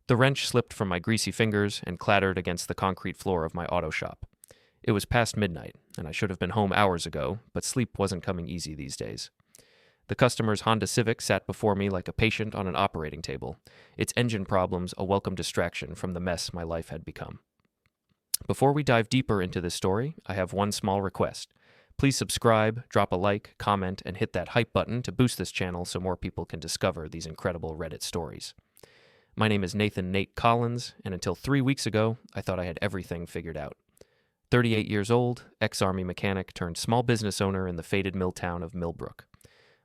The wrench slipped from my greasy fingers and clattered against the concrete floor of my auto shop. It was past midnight, and I should have been home hours ago, but sleep wasn't coming easy these days. The customer's Honda Civic sat before me like a patient on an operating table, its engine problems a welcome distraction from the mess my life had become. Before we dive deeper into this story, I have one small request. Please subscribe, drop a like, comment, and hit that hype button to boost this channel so more people can discover these incredible Reddit stories. My name is Nathan Nate Collins, and until 3 weeks ago, I thought I had everything figured out. 38 years old, ex-Army mechanic turned small business owner in the faded mill town of Millbrook.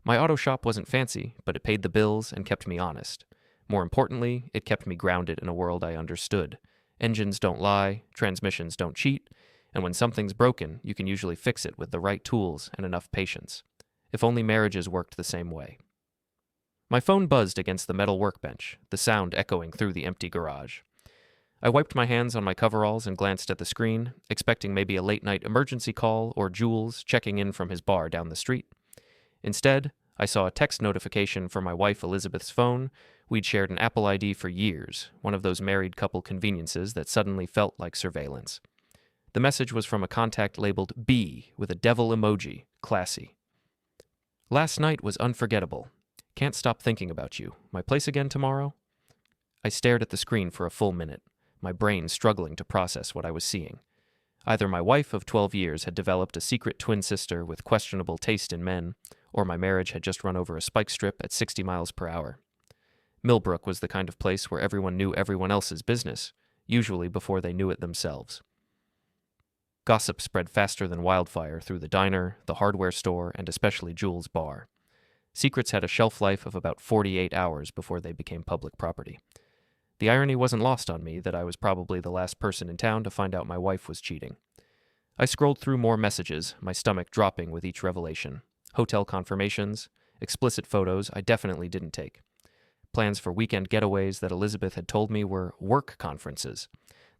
My auto shop wasn't fancy, but it paid the bills and kept me honest. More importantly, it kept me grounded in a world I understood. Engines don't lie, transmissions don't cheat, and when something's broken, you can usually fix it with the right tools and enough patience. If only marriages worked the same way. My phone buzzed against the metal workbench, the sound echoing through the empty garage. I wiped my hands on my coveralls and glanced at the screen, expecting maybe a late-night emergency call or Jules checking in from his bar down the street. Instead, I saw a text notification from my wife Elizabeth's phone. We'd shared an Apple ID for years, one of those married couple conveniences that suddenly felt like surveillance. The message was from a contact labeled B with a devil emoji, classy. Last night was unforgettable. Can't stop thinking about you. My place again tomorrow? I stared at the screen for a full minute, my brain struggling to process what I was seeing. Either my wife of 12 years had developed a secret twin sister with questionable taste in men, or my marriage had just run over a spike strip at 60 miles per hour. Millbrook was the kind of place where everyone knew everyone else's business, usually before they knew it themselves. Gossip spread faster than wildfire through the diner, the hardware store, and especially Jules' bar. Secrets had a shelf life of about 48 hours before they became public property. The irony wasn't lost on me that I was probably the last person in town to find out my wife was cheating. I scrolled through more messages, my stomach dropping with each revelation. Hotel confirmations, explicit photos I definitely didn't take. Plans for weekend getaways that Elizabeth had told me were work conferences.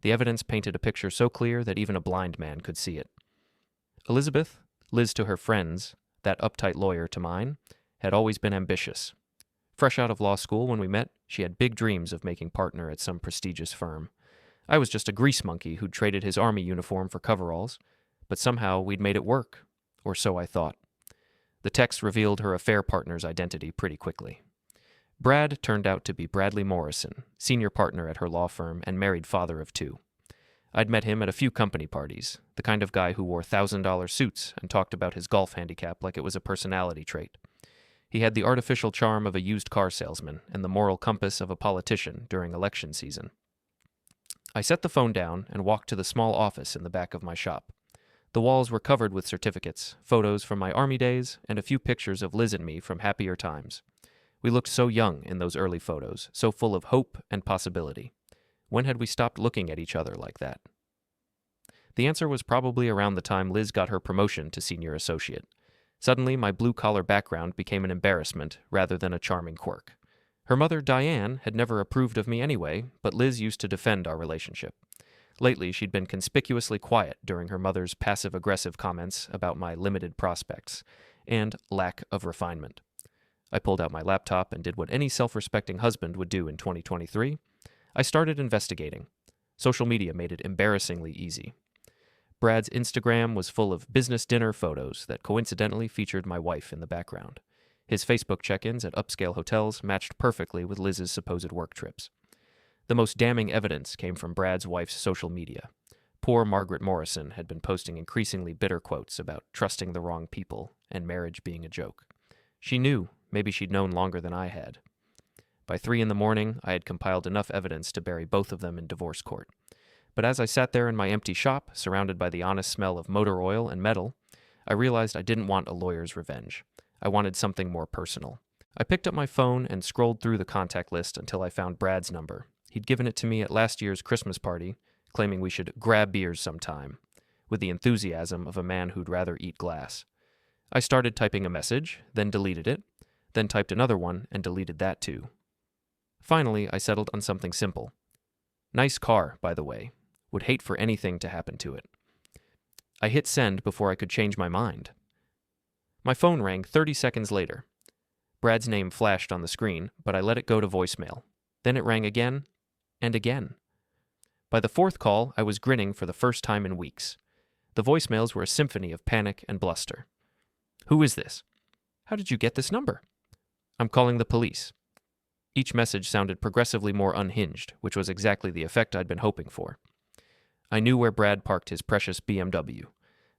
The evidence painted a picture so clear that even a blind man could see it. Elizabeth, Liz to her friends, that uptight lawyer to mine, had always been ambitious. Fresh out of law school when we met, she had big dreams of making partner at some prestigious firm. I was just a grease monkey who'd traded his army uniform for coveralls, but somehow we'd made it work, or so I thought. The text revealed her affair partner's identity pretty quickly. Brad turned out to be Bradley Morrison, senior partner at her law firm and married father of 2. I'd met him at a few company parties, the kind of guy who wore $1,000 suits and talked about his golf handicap like it was a personality trait. He had the artificial charm of a used car salesman and the moral compass of a politician during election season. I set the phone down and walked to the small office in the back of my shop. The walls were covered with certificates, photos from my army days, and a few pictures of Liz and me from happier times. We looked so young in those early photos, so full of hope and possibility. When had we stopped looking at each other like that? The answer was probably around the time Liz got her promotion to senior associate. Suddenly, my blue-collar background became an embarrassment rather than a charming quirk. Her mother, Diane, had never approved of me anyway, but Liz used to defend our relationship. Lately, she'd been conspicuously quiet during her mother's passive-aggressive comments about my limited prospects and lack of refinement. I pulled out my laptop and did what any self-respecting husband would do in 2023. I started investigating. Social media made it embarrassingly easy. Brad's Instagram was full of business dinner photos that coincidentally featured my wife in the background. His Facebook check-ins at upscale hotels matched perfectly with Liz's supposed work trips. The most damning evidence came from Brad's wife's social media. Poor Margaret Morrison had been posting increasingly bitter quotes about trusting the wrong people and marriage being a joke. She knew, maybe she'd known longer than I had. By 3 a.m, I had compiled enough evidence to bury both of them in divorce court. But as I sat there in my empty shop, surrounded by the honest smell of motor oil and metal, I realized I didn't want a lawyer's revenge. I wanted something more personal. I picked up my phone and scrolled through the contact list until I found Brad's number. He'd given it to me at last year's Christmas party, claiming we should grab beers sometime, with the enthusiasm of a man who'd rather eat glass. I started typing a message, then deleted it, then typed another one and deleted that too. Finally, I settled on something simple. Nice car, by the way. Would hate for anything to happen to it. I hit send before I could change my mind. My phone rang 30 seconds later. Brad's name flashed on the screen, but I let it go to voicemail. Then it rang again, and again. By the fourth call, I was grinning for the first time in weeks. The voicemails were a symphony of panic and bluster. "Who is this?" "How did you get this number?" "I'm calling the police." Each message sounded progressively more unhinged, which was exactly the effect I'd been hoping for. I knew where Brad parked his precious BMW,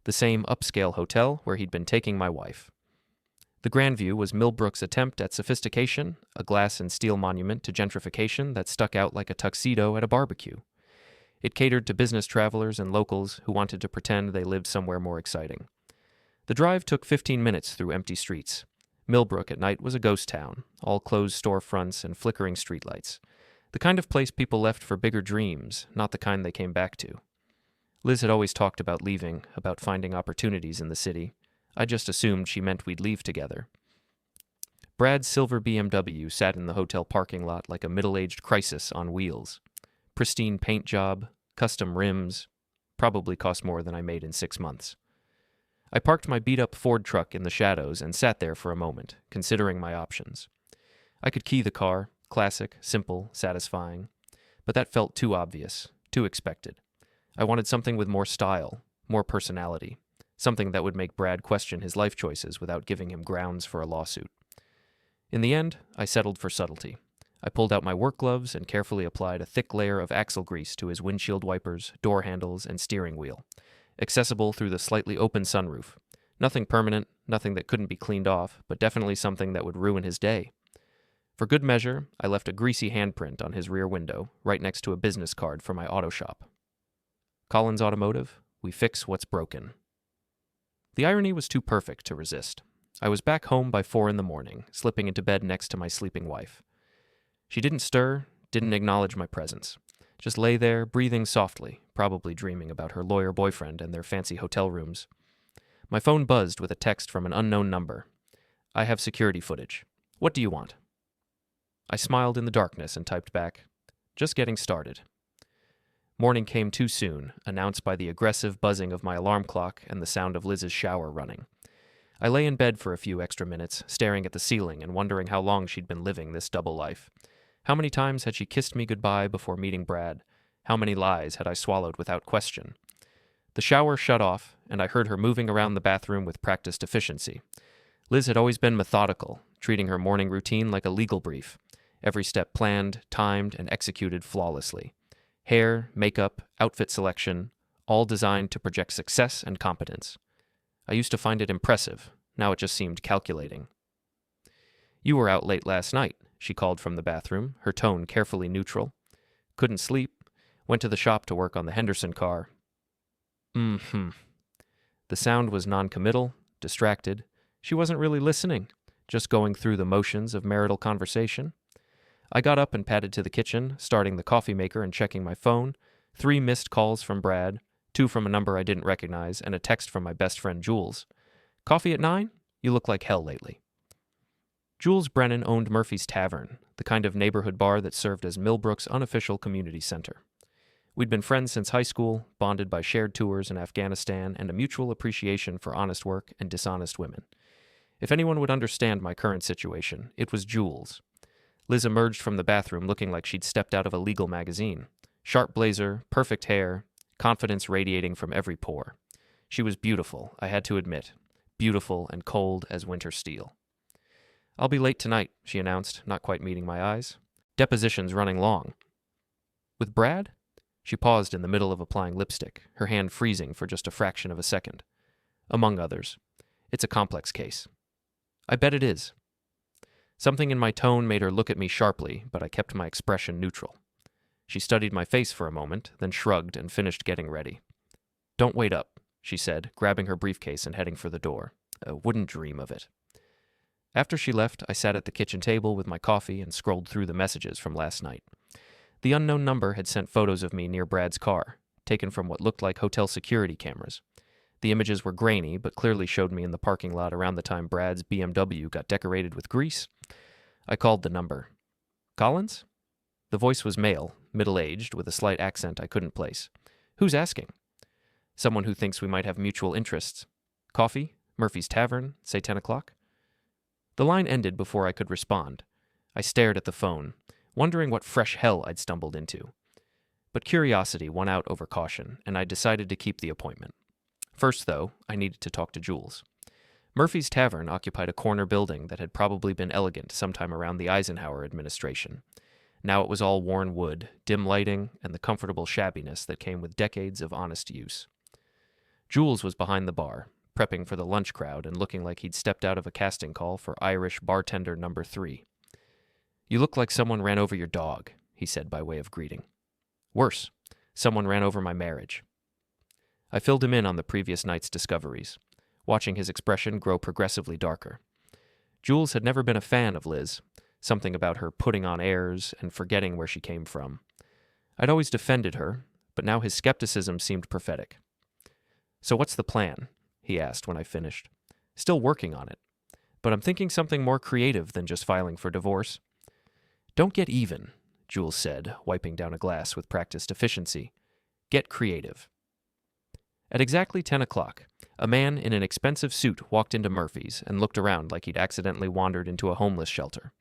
the same upscale hotel where he'd been taking my wife. The Grandview was Millbrook's attempt at sophistication, a glass and steel monument to gentrification that stuck out like a tuxedo at a barbecue. It catered to business travelers and locals who wanted to pretend they lived somewhere more exciting. The drive took 15 minutes through empty streets. Millbrook at night was a ghost town, all closed storefronts and flickering streetlights. The kind of place people left for bigger dreams, not the kind they came back to. Liz had always talked about leaving, about finding opportunities in the city. I just assumed she meant we'd leave together. Brad's silver BMW sat in the hotel parking lot like a middle-aged crisis on wheels. Pristine paint job, custom rims, probably cost more than I made in 6 months. I parked my beat-up Ford truck in the shadows and sat there for a moment, considering my options. I could key the car, classic, simple, satisfying, but that felt too obvious, too expected. I wanted something with more style, more personality, something that would make Brad question his life choices without giving him grounds for a lawsuit. In the end, I settled for subtlety. I pulled out my work gloves and carefully applied a thick layer of axle grease to his windshield wipers, door handles, and steering wheel, accessible through the slightly open sunroof. Nothing permanent, nothing that couldn't be cleaned off, but definitely something that would ruin his day. For good measure, I left a greasy handprint on his rear window, right next to a business card for my auto shop. Collins Automotive, we fix what's broken. The irony was too perfect to resist. I was back home by 4 a.m, slipping into bed next to my sleeping wife. She didn't stir, didn't acknowledge my presence. Just lay there, breathing softly, probably dreaming about her lawyer boyfriend and their fancy hotel rooms. My phone buzzed with a text from an unknown number. "I have security footage. What do you want?" I smiled in the darkness and typed back, "Just getting started." Morning came too soon, announced by the aggressive buzzing of my alarm clock and the sound of Liz's shower running. I lay in bed for a few extra minutes, staring at the ceiling and wondering how long she'd been living this double life. How many times had she kissed me goodbye before meeting Brad? How many lies had I swallowed without question? The shower shut off, and I heard her moving around the bathroom with practiced efficiency. Liz had always been methodical, treating her morning routine like a legal brief. Every step planned, timed, and executed flawlessly. Hair, makeup, outfit selection, all designed to project success and competence. I used to find it impressive. Now it just seemed calculating. "You were out late last night," she called from the bathroom, her tone carefully neutral. "Couldn't sleep. Went to the shop to work on the Henderson car." The sound was noncommittal, distracted. She wasn't really listening, just going through the motions of marital conversation. I got up and padded to the kitchen, starting the coffee maker and checking my phone. 3 missed calls from Brad, 2 from a number I didn't recognize, and a text from my best friend Jules. "Coffee at 9? You look like hell lately." Jules Brennan owned Murphy's Tavern, the kind of neighborhood bar that served as Millbrook's unofficial community center. We'd been friends since high school, bonded by shared tours in Afghanistan and a mutual appreciation for honest work and dishonest women. If anyone would understand my current situation, it was Jules. Liz emerged from the bathroom looking like she'd stepped out of a legal magazine. Sharp blazer, perfect hair, confidence radiating from every pore. She was beautiful, I had to admit. Beautiful and cold as winter steel. "I'll be late tonight," she announced, not quite meeting my eyes. "Deposition's running long." "With Brad?" She paused in the middle of applying lipstick, her hand freezing for just a fraction of a second. "Among others. It's a complex case." "I bet it is." Something in my tone made her look at me sharply, but I kept my expression neutral. She studied my face for a moment, then shrugged and finished getting ready. "Don't wait up," she said, grabbing her briefcase and heading for the door. I wouldn't dream of it. After she left, I sat at the kitchen table with my coffee and scrolled through the messages from last night. The unknown number had sent photos of me near Brad's car, taken from what looked like hotel security cameras. The images were grainy, but clearly showed me in the parking lot around the time Brad's BMW got decorated with grease. I called the number. "Collins?" The voice was male, middle-aged, with a slight accent I couldn't place. "Who's asking?" "Someone who thinks we might have mutual interests." "Coffee? Murphy's Tavern? Say 10 o'clock?" The line ended before I could respond. I stared at the phone. wondering what fresh hell I'd stumbled into. But curiosity won out over caution, and I decided to keep the appointment. First, though, I needed to talk to Jules. Murphy's Tavern occupied a corner building that had probably been elegant sometime around the Eisenhower administration. Now it was all worn wood, dim lighting, and the comfortable shabbiness that came with decades of honest use. Jules was behind the bar, prepping for the lunch crowd and looking like he'd stepped out of a casting call for Irish bartender number 3. "You look like someone ran over your dog," he said by way of greeting. "Worse, someone ran over my marriage." I filled him in on the previous night's discoveries, watching his expression grow progressively darker. Jules had never been a fan of Liz, something about her putting on airs and forgetting where she came from. I'd always defended her, but now his skepticism seemed prophetic. "So what's the plan?" he asked when I finished. "Still working on it, but I'm thinking something more creative than just filing for divorce." "Don't get even," Jules said, wiping down a glass with practiced efficiency. "Get creative." At exactly 10 o'clock, a man in an expensive suit walked into Murphy's and looked around like he'd accidentally wandered into a homeless shelter.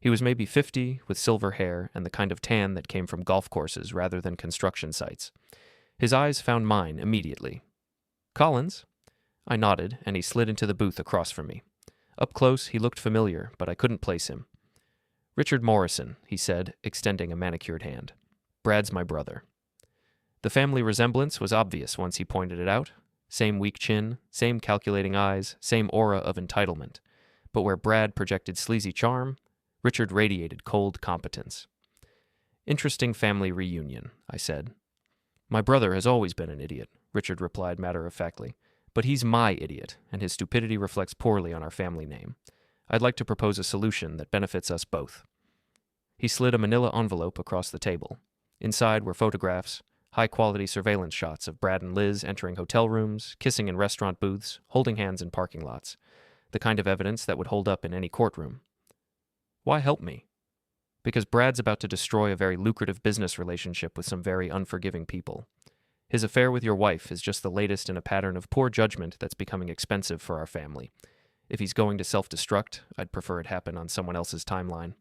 He was maybe 50, with silver hair and the kind of tan that came from golf courses rather than construction sites. His eyes found mine immediately. "Collins?" I nodded, and he slid into the booth across from me. Up close, he looked familiar, but I couldn't place him. "Richard Morrison," he said, extending a manicured hand. "Brad's my brother." The family resemblance was obvious once he pointed it out. Same weak chin, same calculating eyes, same aura of entitlement. But where Brad projected sleazy charm, Richard radiated cold competence. "Interesting family reunion," I said. "My brother has always been an idiot," Richard replied matter-of-factly. "But he's my idiot, and his stupidity reflects poorly on our family name. I'd like to propose a solution that benefits us both." He slid a manila envelope across the table. Inside were photographs, high-quality surveillance shots of Brad and Liz entering hotel rooms, kissing in restaurant booths, holding hands in parking lots. The kind of evidence that would hold up in any courtroom. Why help me? Because Brad's about to destroy a very lucrative business relationship with some very unforgiving people. His affair with your wife is just the latest in a pattern of poor judgment that's becoming expensive for our family. If he's going to self-destruct, I'd prefer it happen on someone else's timeline.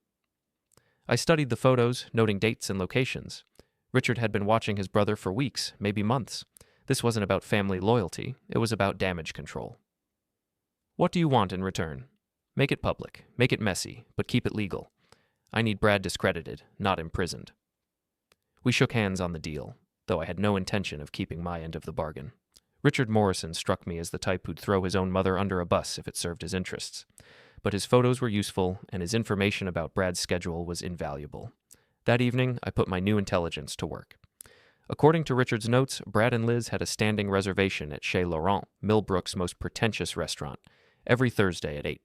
I studied the photos, noting dates and locations. Richard had been watching his brother for weeks, maybe months. This wasn't about family loyalty, it was about damage control. "What do you want in return? Make it public, make it messy, but keep it legal. I need Brad discredited, not imprisoned." We shook hands on the deal, though I had no intention of keeping my end of the bargain. Richard Morrison struck me as the type who'd throw his own mother under a bus if it served his interests. But his photos were useful, and his information about Brad's schedule was invaluable. That evening, I put my new intelligence to work. According to Richard's notes, Brad and Liz had a standing reservation at Chez Laurent, Millbrook's most pretentious restaurant, every Thursday at 8.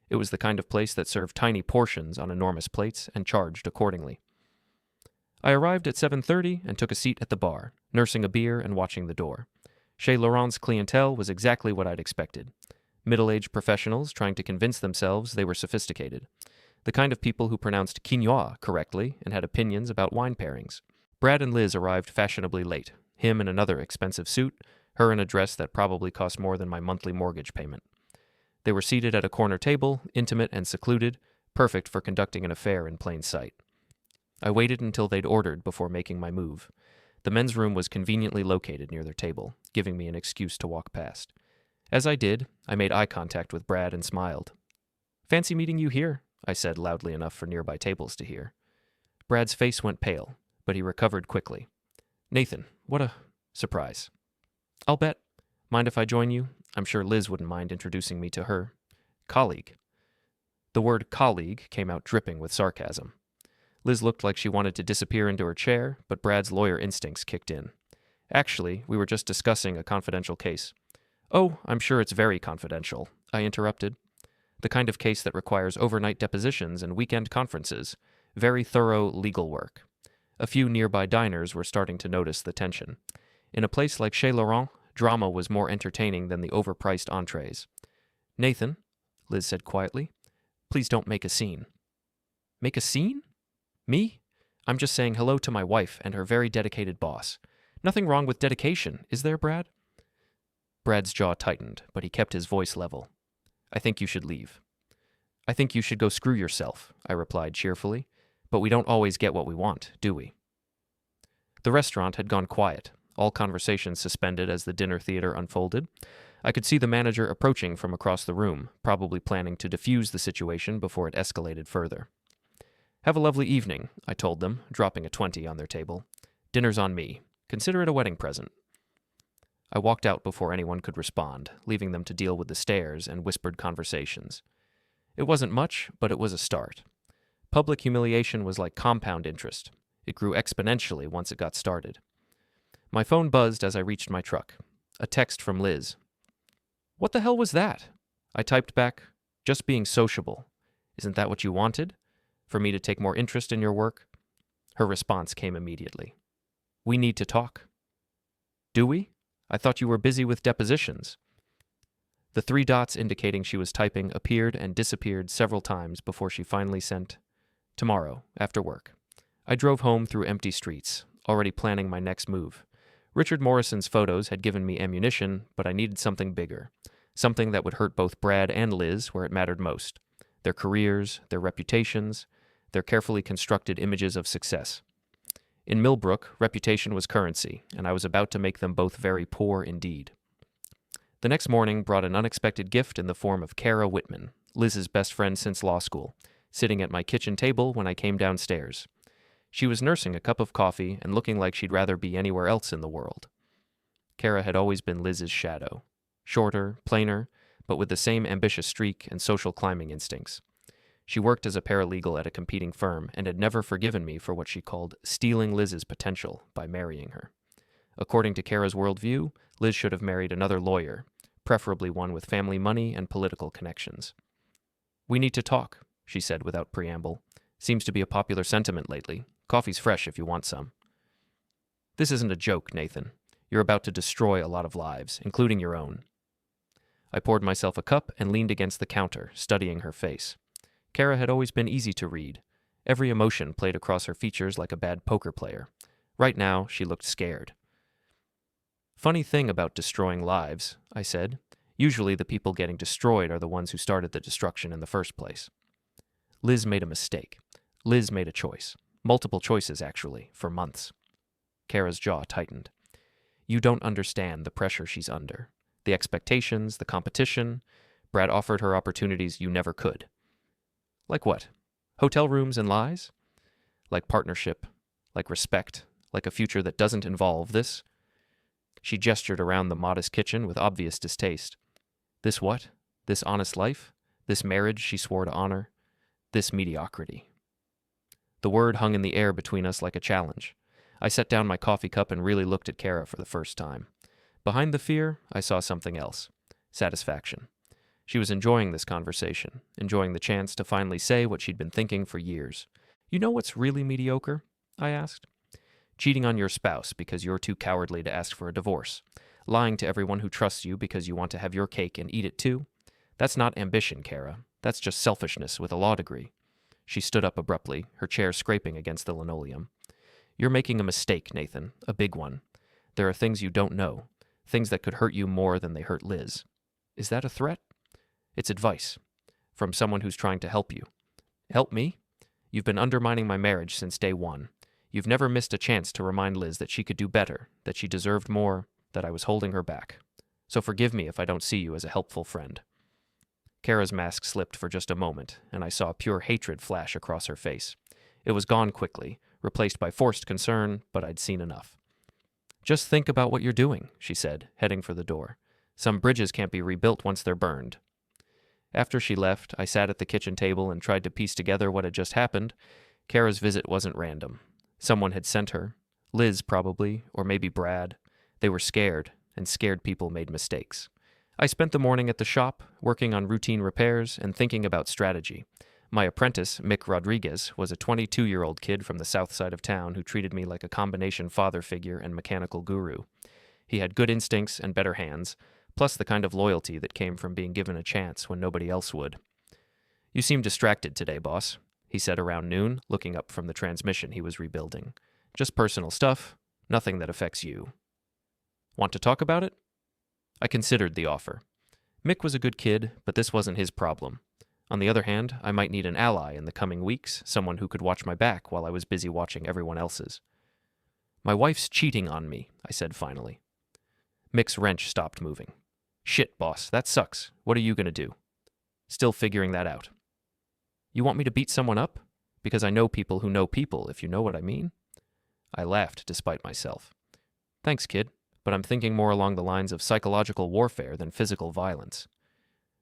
It was the kind of place that served tiny portions on enormous plates and charged accordingly. I arrived at 7:30 and took a seat at the bar, nursing a beer and watching the door. Chez Laurent's clientele was exactly what I'd expected. Middle-aged professionals trying to convince themselves they were sophisticated. The kind of people who pronounced quinoa correctly and had opinions about wine pairings. Brad and Liz arrived fashionably late, him in another expensive suit, her in a dress that probably cost more than my monthly mortgage payment. They were seated at a corner table, intimate and secluded, perfect for conducting an affair in plain sight. I waited until they'd ordered before making my move. The men's room was conveniently located near their table, giving me an excuse to walk past. As I did, I made eye contact with Brad and smiled. "Fancy meeting you here," I said loudly enough for nearby tables to hear. Brad's face went pale, but he recovered quickly. "Nathan, what a surprise." "I'll bet. Mind if I join you? I'm sure Liz wouldn't mind introducing me to her colleague." The word colleague came out dripping with sarcasm. Liz looked like she wanted to disappear into her chair, but Brad's lawyer instincts kicked in. "Actually, we were just discussing a confidential case." "Oh, I'm sure it's very confidential," I interrupted. "The kind of case that requires overnight depositions and weekend conferences. Very thorough legal work." A few nearby diners were starting to notice the tension. In a place like Chez Laurent, drama was more entertaining than the overpriced entrees. "Nathan," Liz said quietly, "please don't make a scene." "Make a scene? Me? I'm just saying hello to my wife and her very dedicated boss. Nothing wrong with dedication, is there, Brad?" Brad's jaw tightened, but he kept his voice level. "I think you should leave." "I think you should go screw yourself," I replied cheerfully. But we don't always get what we want, do we? The restaurant had gone quiet, all conversations suspended as the dinner theater unfolded. I could see the manager approaching from across the room, probably planning to defuse the situation before it escalated further. "Have a lovely evening," I told them, dropping a 20 on their table. "Dinner's on me. Consider it a wedding present." I walked out before anyone could respond, leaving them to deal with the stares and whispered conversations. It wasn't much, but it was a start. Public humiliation was like compound interest. It grew exponentially once it got started. My phone buzzed as I reached my truck. A text from Liz. "What the hell was that?" I typed back, "Just being sociable. Isn't that what you wanted? For me to take more interest in your work?" Her response came immediately. "We need to talk." "Do we? I thought you were busy with depositions." The 3 dots indicating she was typing appeared and disappeared several times before she finally sent, "Tomorrow, after work." I drove home through empty streets, already planning my next move. Richard Morrison's photos had given me ammunition, but I needed something bigger. Something that would hurt both Brad and Liz where it mattered most. Their careers, their reputations, their carefully constructed images of success. In Millbrook, reputation was currency, and I was about to make them both very poor indeed. The next morning brought an unexpected gift in the form of Kara Whitman, Liz's best friend since law school, sitting at my kitchen table when I came downstairs. She was nursing a cup of coffee and looking like she'd rather be anywhere else in the world. Kara had always been Liz's shadow. Shorter, plainer, but with the same ambitious streak and social climbing instincts. She worked as a paralegal at a competing firm and had never forgiven me for what she called stealing Liz's potential by marrying her. According to Kara's worldview, Liz should have married another lawyer, preferably one with family money and political connections. "We need to talk," she said without preamble. "Seems to be a popular sentiment lately. Coffee's fresh if you want some." "This isn't a joke, Nathan. You're about to destroy a lot of lives, including your own." I poured myself a cup and leaned against the counter, studying her face. Kara had always been easy to read. Every emotion played across her features like a bad poker player. Right now, she looked scared. "Funny thing about destroying lives," I said. "Usually the people getting destroyed are the ones who started the destruction in the first place." Liz made a mistake. Liz made a choice. Multiple choices, actually, for months. Kara's jaw tightened. "You don't understand the pressure she's under. The expectations, the competition. Brad offered her opportunities you never could." "Like what? Hotel rooms and lies?" "Like partnership, like respect, like a future that doesn't involve this." She gestured around the modest kitchen with obvious distaste. "This what? This honest life? This marriage she swore to honor? This mediocrity?" The word hung in the air between us like a challenge. I set down my coffee cup and really looked at Kara for the first time. Behind the fear, I saw something else. Satisfaction. She was enjoying this conversation, enjoying the chance to finally say what she'd been thinking for years. "You know what's really mediocre?" I asked. "Cheating on your spouse because you're too cowardly to ask for a divorce. Lying to everyone who trusts you because you want to have your cake and eat it too. That's not ambition, Kara. That's just selfishness with a law degree." She stood up abruptly, her chair scraping against the linoleum. "You're making a mistake, Nathan, a big one. There are things you don't know, things that could hurt you more than they hurt Liz." "Is that a threat?" "It's advice. From someone who's trying to help you." "Help me? You've been undermining my marriage since day one. You've never missed a chance to remind Liz that she could do better, that she deserved more, that I was holding her back. So forgive me if I don't see you as a helpful friend." Kara's mask slipped for just a moment, and I saw pure hatred flash across her face. It was gone quickly, replaced by forced concern, but I'd seen enough. "Just think about what you're doing," she said, heading for the door. "Some bridges can't be rebuilt once they're burned." After she left, I sat at the kitchen table and tried to piece together what had just happened. Kara's visit wasn't random. Someone had sent her. Liz, probably, or maybe Brad. They were scared, and scared people made mistakes. I spent the morning at the shop, working on routine repairs and thinking about strategy. My apprentice, Mick Rodriguez, was a 22-year-old kid from the south side of town who treated me like a combination father figure and mechanical guru. He had good instincts and better hands, plus the kind of loyalty that came from being given a chance when nobody else would. "You seem distracted today, boss," he said around noon, looking up from the transmission he was rebuilding. "Just personal stuff, nothing that affects you." "Want to talk about it?" I considered the offer. Mick was a good kid, but this wasn't his problem. On the other hand, I might need an ally in the coming weeks, someone who could watch my back while I was busy watching everyone else's. My wife's cheating on me, I said finally. Mick's wrench stopped moving. Shit, boss, that sucks. What are you going to do? Still figuring that out. You want me to beat someone up? Because I know people who know people, if you know what I mean? I laughed despite myself. Thanks, kid, but I'm thinking more along the lines of psychological warfare than physical violence.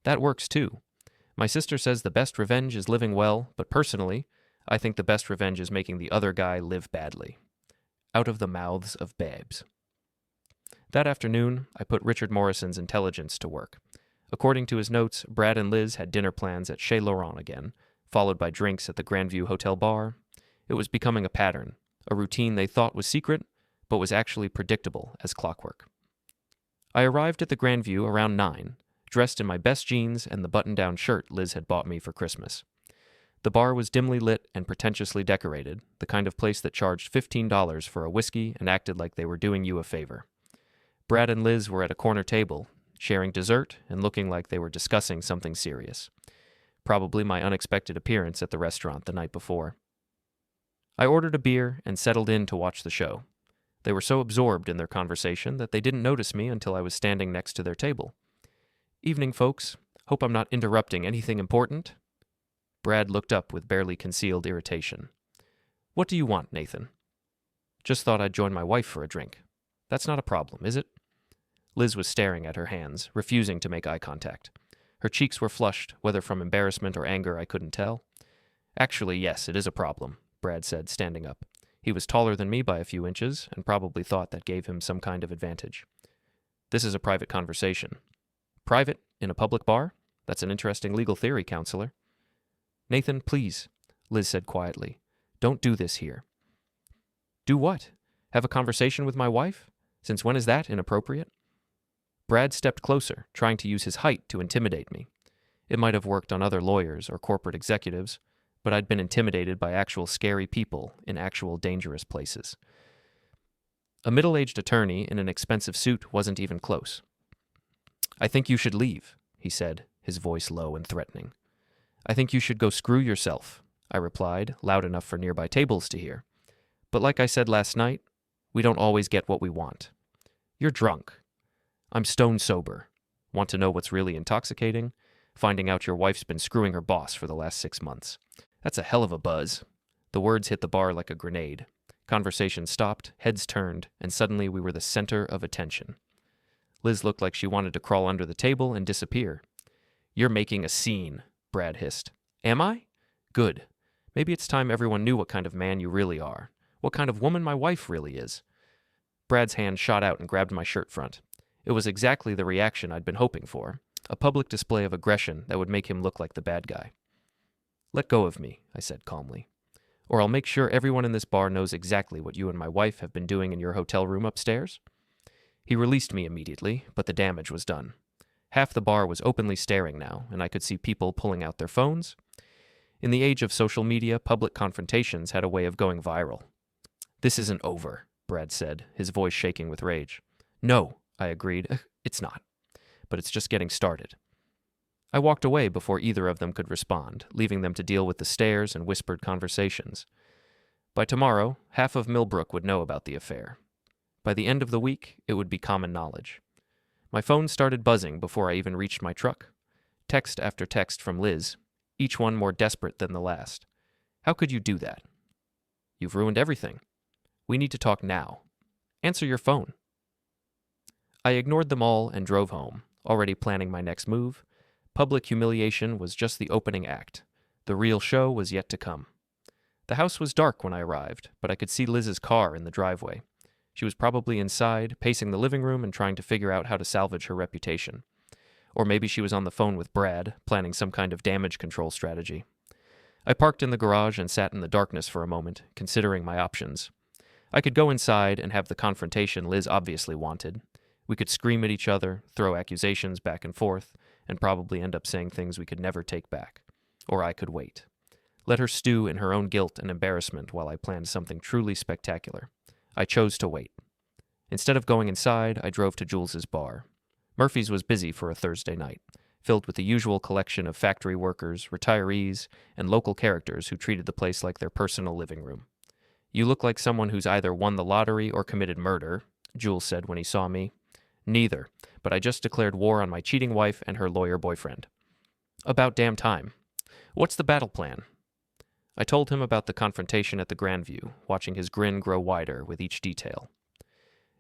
That works too. My sister says the best revenge is living well, but personally, I think the best revenge is making the other guy live badly. Out of the mouths of babes. That afternoon, I put Richard Morrison's intelligence to work. According to his notes, Brad and Liz had dinner plans at Chez Laurent again, followed by drinks at the Grandview Hotel bar. It was becoming a pattern, a routine they thought was secret, but was actually predictable as clockwork. I arrived at the Grandview around 9, dressed in my best jeans and the button-down shirt Liz had bought me for Christmas. The bar was dimly lit and pretentiously decorated, the kind of place that charged $15 for a whiskey and acted like they were doing you a favor. Brad and Liz were at a corner table, sharing dessert and looking like they were discussing something serious. Probably my unexpected appearance at the restaurant the night before. I ordered a beer and settled in to watch the show. They were so absorbed in their conversation that they didn't notice me until I was standing next to their table. Evening, folks. Hope I'm not interrupting anything important. Brad looked up with barely concealed irritation. What do you want, Nathan? Just thought I'd join my wife for a drink. That's not a problem, is it? Liz was staring at her hands, refusing to make eye contact. Her cheeks were flushed, whether from embarrassment or anger I couldn't tell. Actually, yes, it is a problem, Brad said, standing up. He was taller than me by a few inches, and probably thought that gave him some kind of advantage. This is a private conversation. Private? In a public bar? That's an interesting legal theory, counselor. Nathan, please, Liz said quietly. Don't do this here. Do what? Have a conversation with my wife? Since when is that inappropriate? Brad stepped closer, trying to use his height to intimidate me. It might have worked on other lawyers or corporate executives, but I'd been intimidated by actual scary people in actual dangerous places. A middle-aged attorney in an expensive suit wasn't even close. I think you should leave, he said, his voice low and threatening. I think you should go screw yourself, I replied, loud enough for nearby tables to hear. But like I said last night, we don't always get what we want. You're drunk. I'm stone sober. Want to know what's really intoxicating? Finding out your wife's been screwing her boss for the last 6 months. That's a hell of a buzz. The words hit the bar like a grenade. Conversation stopped, heads turned, and suddenly we were the center of attention. Liz looked like she wanted to crawl under the table and disappear. You're making a scene, Brad hissed. Am I? Good. Maybe it's time everyone knew what kind of man you really are. What kind of woman my wife really is. Brad's hand shot out and grabbed my shirt front. It was exactly the reaction I'd been hoping for, a public display of aggression that would make him look like the bad guy. Let go of me, I said calmly, or I'll make sure everyone in this bar knows exactly what you and my wife have been doing in your hotel room upstairs. He released me immediately, but the damage was done. Half the bar was openly staring now, and I could see people pulling out their phones. In the age of social media, public confrontations had a way of going viral. This isn't over, Brad said, his voice shaking with rage. No, I agreed. It's not. But it's just getting started. I walked away before either of them could respond, leaving them to deal with the stares and whispered conversations. By tomorrow, half of Millbrook would know about the affair. By the end of the week, it would be common knowledge. My phone started buzzing before I even reached my truck. Text after text from Liz, each one more desperate than the last. How could you do that? You've ruined everything. We need to talk now. Answer your phone. I ignored them all and drove home, already planning my next move. Public humiliation was just the opening act. The real show was yet to come. The house was dark when I arrived, but I could see Liz's car in the driveway. She was probably inside, pacing the living room and trying to figure out how to salvage her reputation. Or maybe she was on the phone with Brad, planning some kind of damage control strategy. I parked in the garage and sat in the darkness for a moment, considering my options. I could go inside and have the confrontation Liz obviously wanted. We could scream at each other, throw accusations back and forth, and probably end up saying things we could never take back. Or I could wait. Let her stew in her own guilt and embarrassment while I planned something truly spectacular. I chose to wait. Instead of going inside, I drove to Jules's bar. Murphy's was busy for a Thursday night. filled with the usual collection of factory workers, retirees, and local characters who treated the place like their personal living room. "You look like someone who's either won the lottery or committed murder," Jules said when he saw me. "Neither, but I just declared war on my cheating wife and her lawyer boyfriend." "About damn time. What's the battle plan?" I told him about the confrontation at the Grandview, watching his grin grow wider with each detail.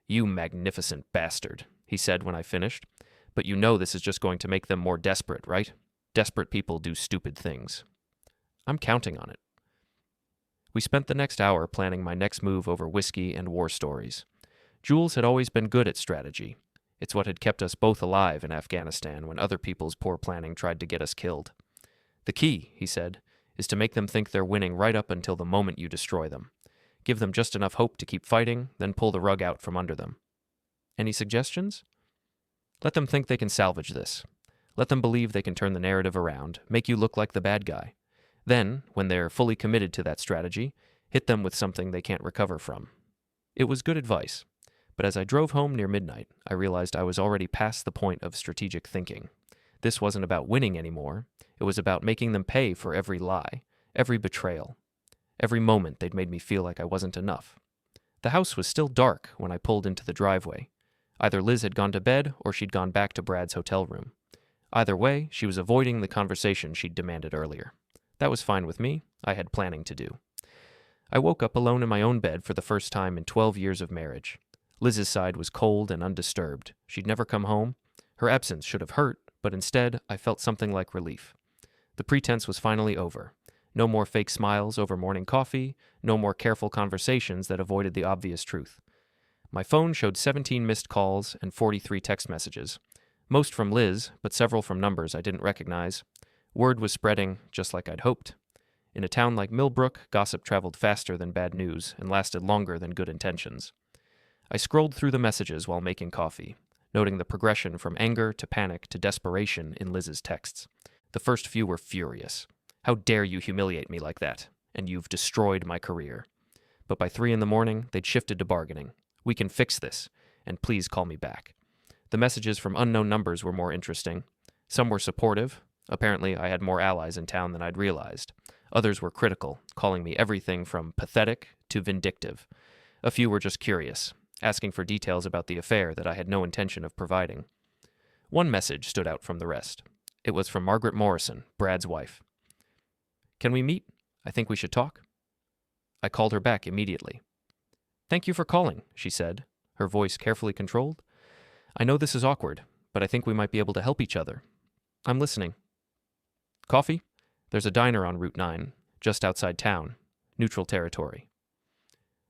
"You magnificent bastard," he said when I finished. "But you know this is just going to make them more desperate, right? Desperate people do stupid things." "I'm counting on it." We spent the next hour planning my next move over whiskey and war stories. Jules had always been good at strategy. It's what had kept us both alive in Afghanistan when other people's poor planning tried to get us killed. "The key," he said, "is to make them think they're winning right up until the moment you destroy them. Give them just enough hope to keep fighting, then pull the rug out from under them." "Any suggestions?" "Let them think they can salvage this. Let them believe they can turn the narrative around, make you look like the bad guy. Then, when they're fully committed to that strategy, hit them with something they can't recover from." It was good advice, but as I drove home near midnight, I realized I was already past the point of strategic thinking. This wasn't about winning anymore. It was about making them pay for every lie, every betrayal, every moment they'd made me feel like I wasn't enough. The house was still dark when I pulled into the driveway. Either Liz had gone to bed or she'd gone back to Brad's hotel room. Either way, she was avoiding the conversation she'd demanded earlier. That was fine with me. I had planning to do. I woke up alone in my own bed for the first time in 12 years of marriage. Liz's side was cold and undisturbed. She'd never come home. Her absence should have hurt, but instead I felt something like relief. The pretense was finally over. No more fake smiles over morning coffee, no more careful conversations that avoided the obvious truth. My phone showed 17 missed calls and 43 text messages. Most from Liz, but several from numbers I didn't recognize. Word was spreading, just like I'd hoped. In a town like Millbrook, gossip traveled faster than bad news and lasted longer than good intentions. I scrolled through the messages while making coffee, noting the progression from anger to panic to desperation in Liz's texts. The first few were furious. "How dare you humiliate me like that? And you've destroyed my career." But by 3 a.m, they'd shifted to bargaining. "We can fix this, and please call me back." The messages from unknown numbers were more interesting. Some were supportive. Apparently, I had more allies in town than I'd realized. Others were critical, calling me everything from pathetic to vindictive. A few were just curious, asking for details about the affair that I had no intention of providing. One message stood out from the rest. It was from Margaret Morrison, Brad's wife. "Can we meet? I think we should talk." I called her back immediately. "Thank you for calling," she said, her voice carefully controlled. "I know this is awkward, but I think we might be able to help each other. I'm listening." "Coffee? There's a diner on Route 9, just outside town, neutral territory."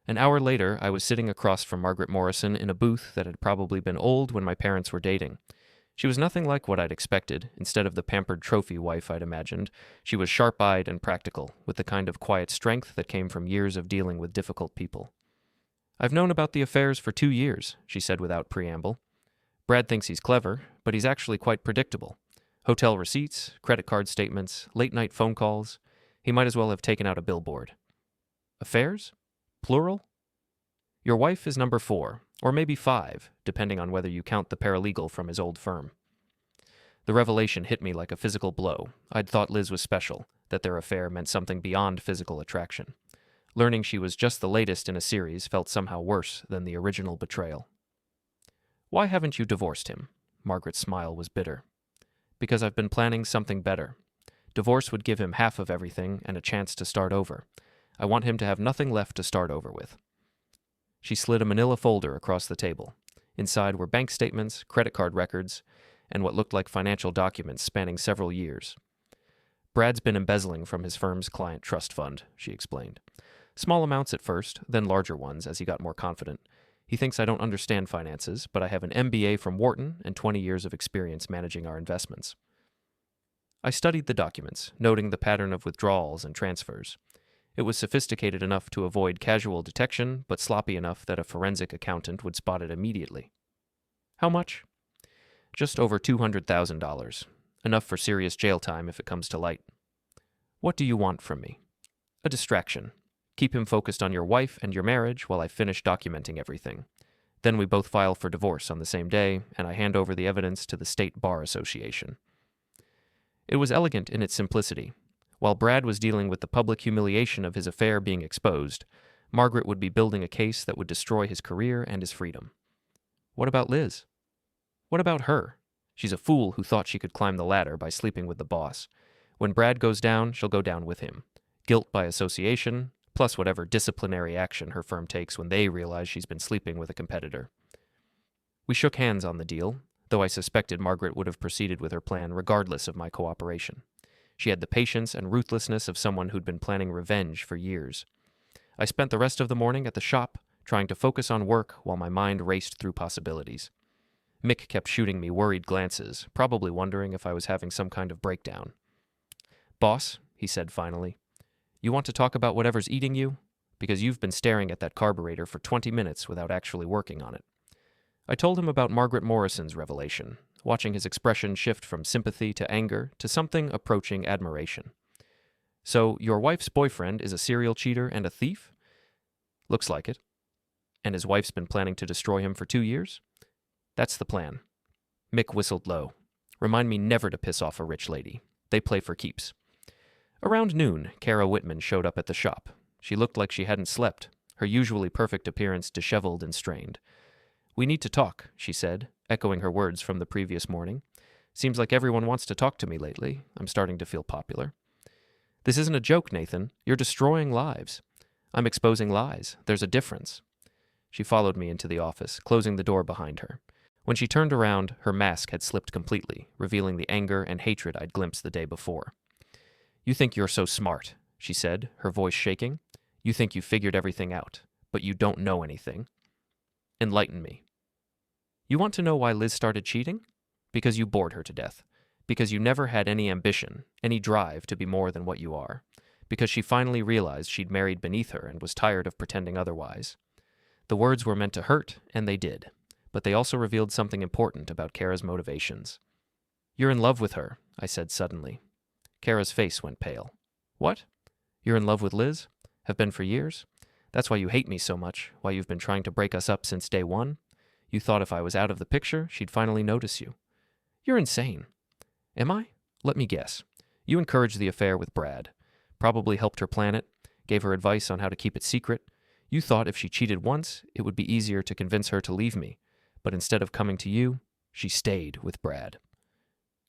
An hour later, I was sitting across from Margaret Morrison in a booth that had probably been old when my parents were dating. She was nothing like what I'd expected. Instead of the pampered trophy wife I'd imagined, she was sharp-eyed and practical, with the kind of quiet strength that came from years of dealing with difficult people. "I've known about the affairs for 2 years," she said without preamble. "Brad thinks he's clever, but he's actually quite predictable. Hotel receipts, credit card statements, late-night phone calls. He might as well have taken out a billboard." "Affairs? Plural?" "Your wife is number 4, or maybe 5, depending on whether you count the paralegal from his old firm." The revelation hit me like a physical blow. I'd thought Liz was special, that their affair meant something beyond physical attraction. Learning she was just the latest in a series felt somehow worse than the original betrayal. "Why haven't you divorced him?" Margaret's smile was bitter. "Because I've been planning something better. Divorce would give him half of everything and a chance to start over. I want him to have nothing left to start over with." She slid a manila folder across the table. Inside were bank statements, credit card records, and what looked like financial documents spanning several years. "Brad's been embezzling from his firm's client trust fund," she explained. "Small amounts at first, then larger ones as he got more confident. He thinks I don't understand finances, but I have an MBA from Wharton and 20 years of experience managing our investments." I studied the documents, noting the pattern of withdrawals and transfers. It was sophisticated enough to avoid casual detection, but sloppy enough that a forensic accountant would spot it immediately. "How much?" "Just over $200,000. Enough for serious jail time if it comes to light." "What do you want from me?" "A distraction. Keep him focused on your wife and your marriage while I finish documenting everything. Then we both file for divorce on the same day, and I hand over the evidence to the State Bar Association." It was elegant in its simplicity. While Brad was dealing with the public humiliation of his affair being exposed, Margaret would be building a case that would destroy his career and his freedom. What about Liz? What about her? She's a fool who thought she could climb the ladder by sleeping with the boss. When Brad goes down, she'll go down with him. Guilt by association, plus whatever disciplinary action her firm takes when they realize she's been sleeping with a competitor. We shook hands on the deal, though I suspected Margaret would have proceeded with her plan regardless of my cooperation. She had the patience and ruthlessness of someone who'd been planning revenge for years. I spent the rest of the morning at the shop, trying to focus on work while my mind raced through possibilities. Mick kept shooting me worried glances, probably wondering if I was having some kind of breakdown. "Boss," he said finally, "you want to talk about whatever's eating you? Because you've been staring at that carburetor for 20 minutes without actually working on it." I told him about Margaret Morrison's revelation, watching his expression shift from sympathy to anger to something approaching admiration. "So, your wife's boyfriend is a serial cheater and a thief?" "Looks like it." "And his wife's been planning to destroy him for 2 years?" "That's the plan." Mick whistled low. "Remind me never to piss off a rich lady. They play for keeps." Around noon, Kara Whitman showed up at the shop. She looked like she hadn't slept, her usually perfect appearance disheveled and strained. "We need to talk," she said, echoing her words from the previous morning. "Seems like everyone wants to talk to me lately. I'm starting to feel popular." "This isn't a joke, Nathan. You're destroying lives." "I'm exposing lies. There's a difference." She followed me into the office, closing the door behind her. When she turned around, her mask had slipped completely, revealing the anger and hatred I'd glimpsed the day before. "You think you're so smart," she said, her voice shaking. "You think you figured everything out, but you don't know anything. Enlighten me." "You want to know why Liz started cheating? Because you bored her to death. Because you never had any ambition, any drive to be more than what you are. Because she finally realized she'd married beneath her and was tired of pretending otherwise." The words were meant to hurt, and they did, but they also revealed something important about Kara's motivations. "You're in love with her," I said suddenly. Kara's face went pale. "What? You're in love with Liz? Have been for years? That's why you hate me so much, why you've been trying to break us up since day one? You thought if I was out of the picture, she'd finally notice you. You're insane." "Am I? Let me guess. You encouraged the affair with Brad. Probably helped her plan it, gave her advice on how to keep it secret. You thought if she cheated once, it would be easier to convince her to leave me. But instead of coming to you, she stayed with Brad."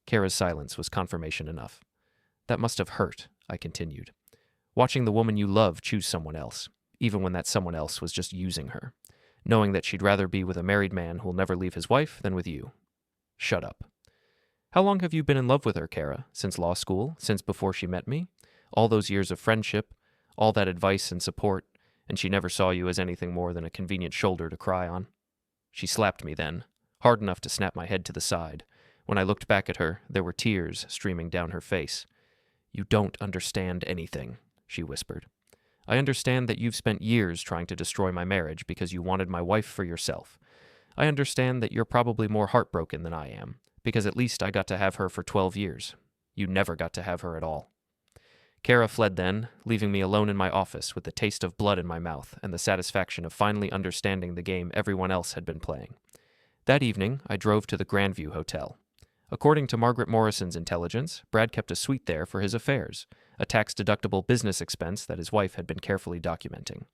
Kara's silence was confirmation enough. "That must have hurt," I continued. "Watching the woman you love choose someone else, even when that someone else was just using her. Knowing that she'd rather be with a married man who'll never leave his wife than with you." "Shut up." "How long have you been in love with her, Kara? Since law school? Since before she met me? All those years of friendship, all that advice and support, and she never saw you as anything more than a convenient shoulder to cry on." She slapped me then, hard enough to snap my head to the side. When I looked back at her, there were tears streaming down her face. "You don't understand anything," she whispered. "I understand that you've spent years trying to destroy my marriage because you wanted my wife for yourself. I understand that you're probably more heartbroken than I am, because at least I got to have her for 12 years. You never got to have her at all." Kara fled then, leaving me alone in my office with the taste of blood in my mouth and the satisfaction of finally understanding the game everyone else had been playing. That evening, I drove to the Grandview Hotel. According to Margaret Morrison's intelligence, Brad kept a suite there for his affairs, a tax-deductible business expense that his wife had been carefully documenting.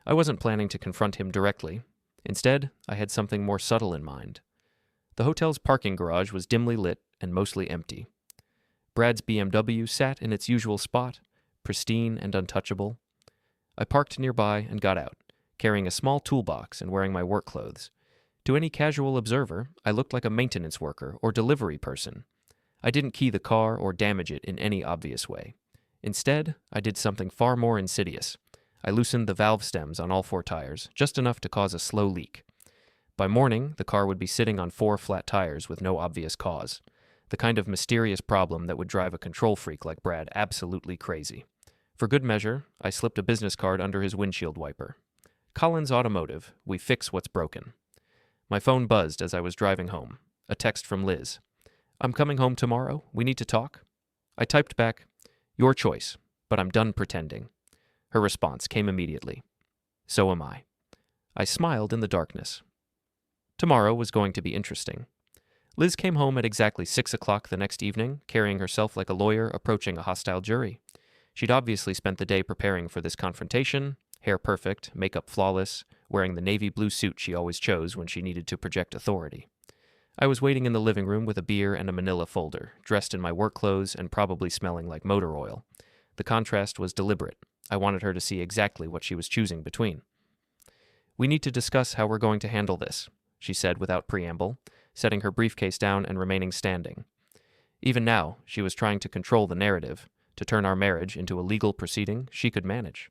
I wasn't planning to confront him directly. Instead, I had something more subtle in mind. The hotel's parking garage was dimly lit and mostly empty. Brad's BMW sat in its usual spot, pristine and untouchable. I parked nearby and got out, carrying a small toolbox and wearing my work clothes. To any casual observer, I looked like a maintenance worker or delivery person. I didn't key the car or damage it in any obvious way. Instead, I did something far more insidious. I loosened the valve stems on all 4 tires, just enough to cause a slow leak. By morning, the car would be sitting on 4 flat tires with no obvious cause. The kind of mysterious problem that would drive a control freak like Brad absolutely crazy. For good measure, I slipped a business card under his windshield wiper. "Collins Automotive, we fix what's broken." My phone buzzed as I was driving home. A text from Liz. "I'm coming home tomorrow. We need to talk." I typed back, "Your choice, but I'm done pretending." Her response came immediately. "So am I." I smiled in the darkness. Tomorrow was going to be interesting. Liz came home at exactly 6 o'clock the next evening, carrying herself like a lawyer approaching a hostile jury. She'd obviously spent the day preparing for this confrontation, hair perfect, makeup flawless, wearing the navy blue suit she always chose when she needed to project authority. I was waiting in the living room with a beer and a manila folder, dressed in my work clothes and probably smelling like motor oil. The contrast was deliberate. I wanted her to see exactly what she was choosing between. "We need to discuss how we're going to handle this," she said without preamble, setting her briefcase down and remaining standing. Even now, she was trying to control the narrative, to turn our marriage into a legal proceeding she could manage.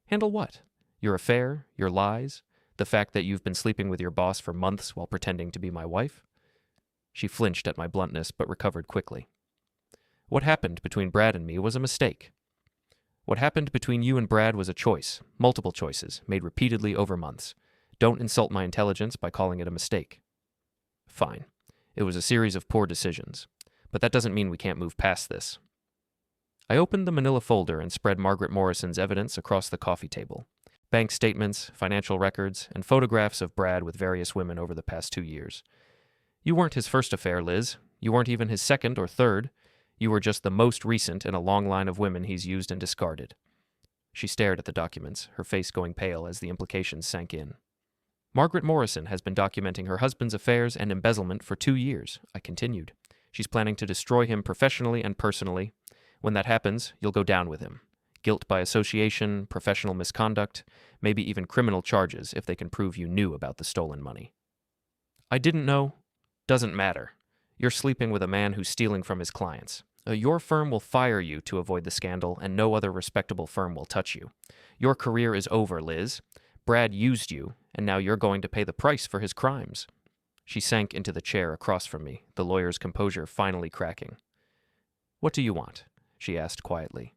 "Handle what? Your affair? Your lies? The fact that you've been sleeping with your boss for months while pretending to be my wife?" She flinched at my bluntness but recovered quickly. "What happened between Brad and me was a mistake. What happened between you and Brad was a choice, multiple choices, made repeatedly over months. Don't insult my intelligence by calling it a mistake." "Fine. It was a series of poor decisions. But that doesn't mean we can't move past this." I opened the manila folder and spread Margaret Morrison's evidence across the coffee table. Bank statements, financial records, and photographs of Brad with various women over the past 2 years. "You weren't his first affair, Liz. You weren't even his second or third. You were just the most recent in a long line of women he's used and discarded." She stared at the documents, her face going pale as the implications sank in. "Margaret Morrison has been documenting her husband's affairs and embezzlement for 2 years," I continued. "She's planning to destroy him professionally and personally. When that happens, you'll go down with him. Guilt by association, professional misconduct, maybe even criminal charges if they can prove you knew about the stolen money." "I didn't know." "Doesn't matter. You're sleeping with a man who's stealing from his clients. Your firm will fire you to avoid the scandal, and no other respectable firm will touch you. Your career is over, Liz. Brad used you, and now you're going to pay the price for his crimes." She sank into the chair across from me, the lawyer's composure finally cracking. "What do you want?" she asked quietly.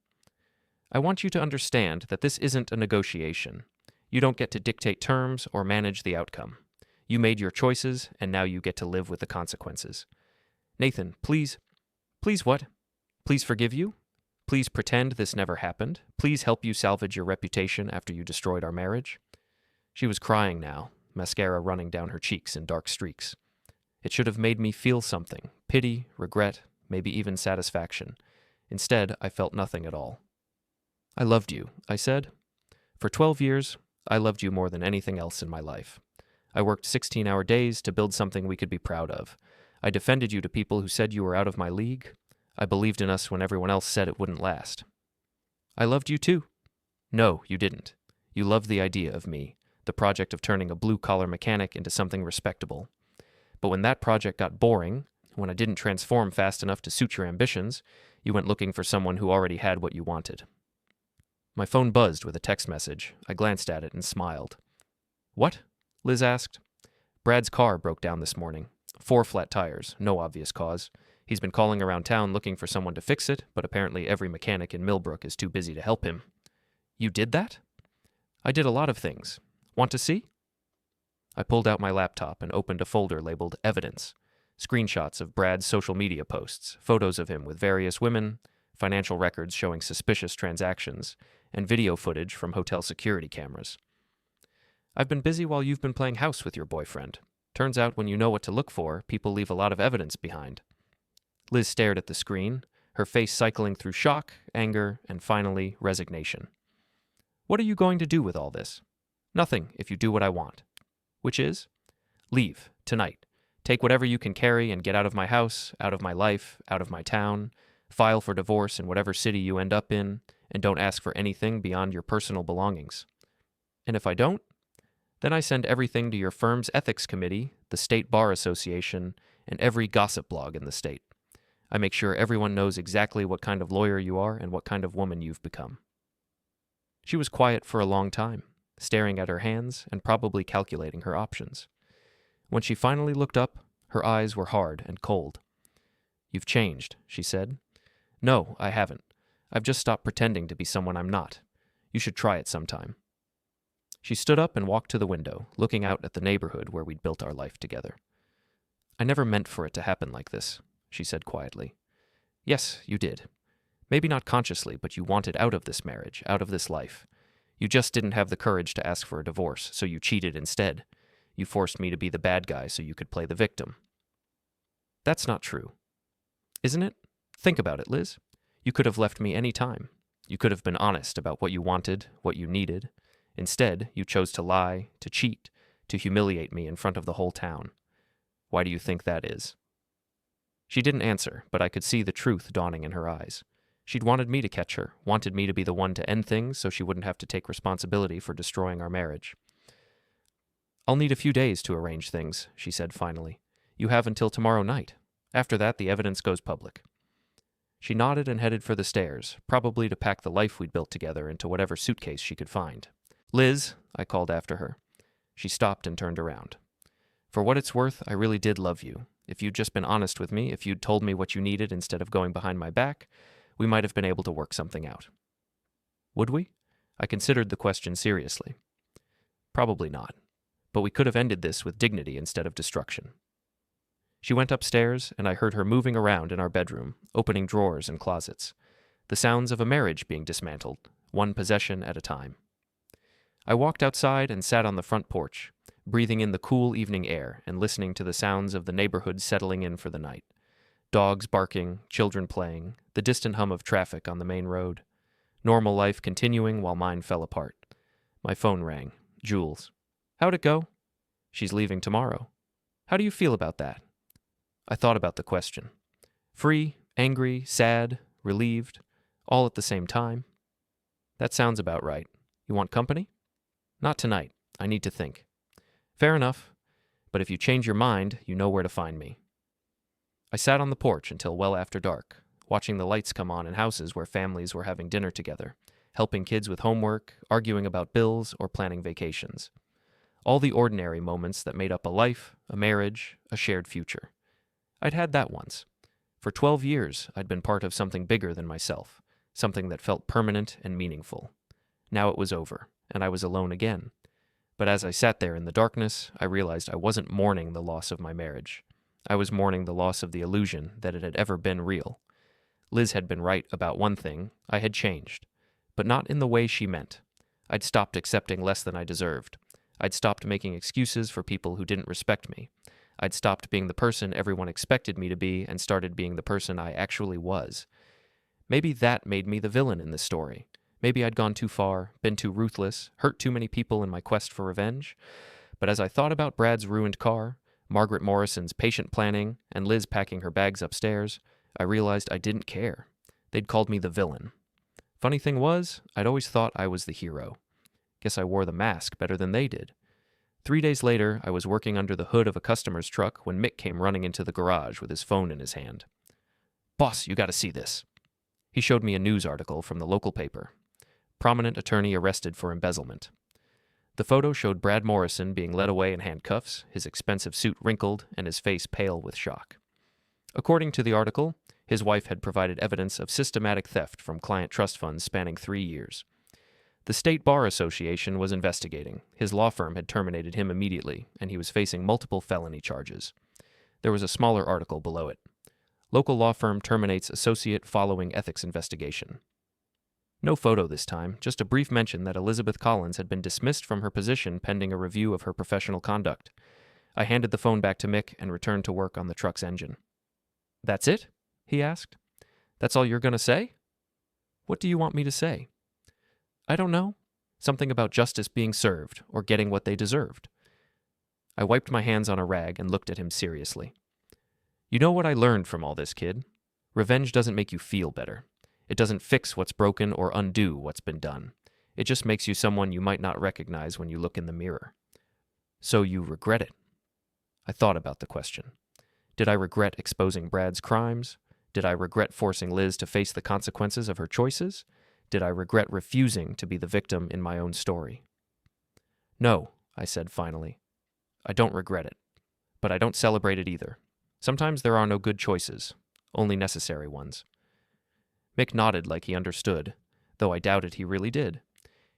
"I want you to understand that this isn't a negotiation. You don't get to dictate terms or manage the outcome. You made your choices, and now you get to live with the consequences. Nathan, please..." "Please what? Please forgive you? Please pretend this never happened? Please help you salvage your reputation after you destroyed our marriage?" She was crying now, mascara running down her cheeks in dark streaks. It should have made me feel something, pity, regret, maybe even satisfaction. Instead, I felt nothing at all. "I loved you," I said. "For 12 years, I loved you more than anything else in my life. I worked 16-hour days to build something we could be proud of. I defended you to people who said you were out of my league. I believed in us when everyone else said it wouldn't last." "I loved you too." "No, you didn't. You loved the idea of me, the project of turning a blue-collar mechanic into something respectable. But when that project got boring, when I didn't transform fast enough to suit your ambitions, you went looking for someone who already had what you wanted." My phone buzzed with a text message. I glanced at it and smiled. "What?" Liz asked. "Brad's car broke down this morning. 4 flat tires, no obvious cause. He's been calling around town looking for someone to fix it, but apparently every mechanic in Millbrook is too busy to help him." "You did that?" "I did a lot of things. Want to see?" I pulled out my laptop and opened a folder labeled Evidence. Screenshots of Brad's social media posts, photos of him with various women, financial records showing suspicious transactions, and video footage from hotel security cameras. "I've been busy while you've been playing house with your boyfriend. Turns out when you know what to look for, people leave a lot of evidence behind." Liz stared at the screen, her face cycling through shock, anger, and finally, resignation. "What are you going to do with all this?" "Nothing, if you do what I want." "Which is?" "Leave, tonight. Take whatever you can carry and get out of my house, out of my life, out of my town. File for divorce in whatever city you end up in, and don't ask for anything beyond your personal belongings." "And if I don't?" "Then I send everything to your firm's ethics committee, the state bar association, and every gossip blog in the state. I make sure everyone knows exactly what kind of lawyer you are and what kind of woman you've become." She was quiet for a long time, staring at her hands and probably calculating her options. When she finally looked up, her eyes were hard and cold. "You've changed," she said. "No, I haven't. I've just stopped pretending to be someone I'm not. You should try it sometime." She stood up and walked to the window, looking out at the neighborhood where we'd built our life together. "I never meant for it to happen like this," she said quietly. "Yes, you did. Maybe not consciously, but you wanted out of this marriage, out of this life. You just didn't have the courage to ask for a divorce, so you cheated instead. You forced me to be the bad guy so you could play the victim." That's not true. Isn't it? Think about it, Liz. You could have left me any time. You could have been honest about what you wanted, what you needed. Instead, you chose to lie, to cheat, to humiliate me in front of the whole town. Why do you think that is? She didn't answer, but I could see the truth dawning in her eyes. She'd wanted me to catch her, wanted me to be the one to end things so she wouldn't have to take responsibility for destroying our marriage. I'll need a few days to arrange things, she said finally. You have until tomorrow night. After that, the evidence goes public. She nodded and headed for the stairs, probably to pack the life we'd built together into whatever suitcase she could find. Liz, I called after her. She stopped and turned around. For what it's worth, I really did love you. If you'd just been honest with me, if you'd told me what you needed instead of going behind my back, we might have been able to work something out. Would we? I considered the question seriously. Probably not. But we could have ended this with dignity instead of destruction. She went upstairs, and I heard her moving around in our bedroom, opening drawers and closets. The sounds of a marriage being dismantled, one possession at a time. I walked outside and sat on the front porch, breathing in the cool evening air and listening to the sounds of the neighborhood settling in for the night. Dogs barking, children playing, the distant hum of traffic on the main road. Normal life continuing while mine fell apart. My phone rang. Jules. How'd it go? She's leaving tomorrow. How do you feel about that? I thought about the question. Free, angry, sad, relieved, all at the same time. That sounds about right. You want company? Not tonight. I need to think. Fair enough. But if you change your mind, you know where to find me. I sat on the porch until well after dark, watching the lights come on in houses where families were having dinner together, helping kids with homework, arguing about bills, or planning vacations. All the ordinary moments that made up a life, a marriage, a shared future. I'd had that once. For 12 years, I'd been part of something bigger than myself, something that felt permanent and meaningful. Now it was over, and I was alone again. But as I sat there in the darkness, I realized I wasn't mourning the loss of my marriage. I was mourning the loss of the illusion that it had ever been real. Liz had been right about one thing. I had changed. But not in the way she meant. I'd stopped accepting less than I deserved. I'd stopped making excuses for people who didn't respect me. I'd stopped being the person everyone expected me to be and started being the person I actually was. Maybe that made me the villain in this story. Maybe I'd gone too far, been too ruthless, hurt too many people in my quest for revenge. But as I thought about Brad's ruined car, Margaret Morrison's patient planning, and Liz packing her bags upstairs, I realized I didn't care. They'd called me the villain. Funny thing was, I'd always thought I was the hero. Guess I wore the mask better than they did. 3 days later, I was working under the hood of a customer's truck when Mick came running into the garage with his phone in his hand. Boss, you gotta see this. He showed me a news article from the local paper. Prominent attorney arrested for embezzlement. The photo showed Brad Morrison being led away in handcuffs, his expensive suit wrinkled, and his face pale with shock. According to the article, his wife had provided evidence of systematic theft from client trust funds spanning 3 years. The State Bar Association was investigating. His law firm had terminated him immediately, and he was facing multiple felony charges. There was a smaller article below it. Local law firm terminates associate following ethics investigation. No photo this time, just a brief mention that Elizabeth Collins had been dismissed from her position pending a review of her professional conduct. I handed the phone back to Mick and returned to work on the truck's engine. That's it? He asked. That's all you're going to say? What do you want me to say? I don't know. Something about justice being served, or getting what they deserved. I wiped my hands on a rag and looked at him seriously. You know what I learned from all this, kid? Revenge doesn't make you feel better. It doesn't fix what's broken or undo what's been done. It just makes you someone you might not recognize when you look in the mirror. So you regret it? I thought about the question. Did I regret exposing Brad's crimes? Did I regret forcing Liz to face the consequences of her choices? Did I regret refusing to be the victim in my own story? No, I said finally. I don't regret it. But I don't celebrate it either. Sometimes there are no good choices, only necessary ones. Mick nodded like he understood, though I doubted he really did.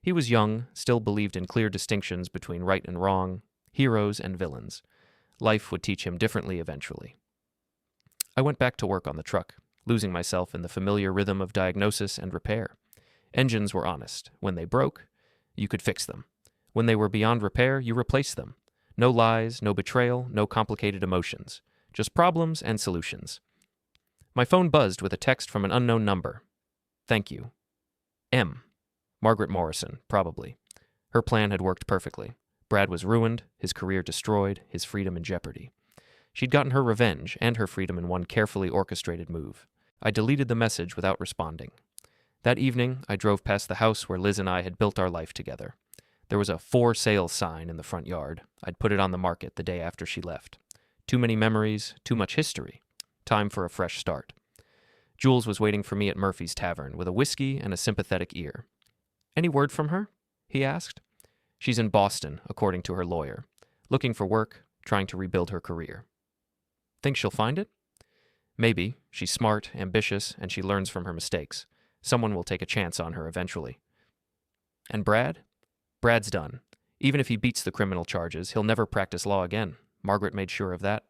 He was young, still believed in clear distinctions between right and wrong, heroes and villains. Life would teach him differently eventually. I went back to work on the truck, losing myself in the familiar rhythm of diagnosis and repair. Engines were honest. When they broke, you could fix them. When they were beyond repair, you replaced them. No lies, no betrayal, no complicated emotions. just problems and solutions. My phone buzzed with a text from an unknown number. Thank you. M. Margaret Morrison, probably. Her plan had worked perfectly. Brad was ruined, his career destroyed, his freedom in jeopardy. She'd gotten her revenge and her freedom in one carefully orchestrated move. I deleted the message without responding. That evening, I drove past the house where Liz and I had built our life together. There was a for sale sign in the front yard. I'd put it on the market the day after she left. Too many memories, too much history. Time for a fresh start. Jules was waiting for me at Murphy's Tavern with a whiskey and a sympathetic ear. Any word from her? He asked. She's in Boston, according to her lawyer. Looking for work, trying to rebuild her career. Think she'll find it? Maybe. She's smart, ambitious, and she learns from her mistakes. Someone will take a chance on her eventually. And Brad? Brad's done. Even if he beats the criminal charges, he'll never practice law again. Margaret made sure of that.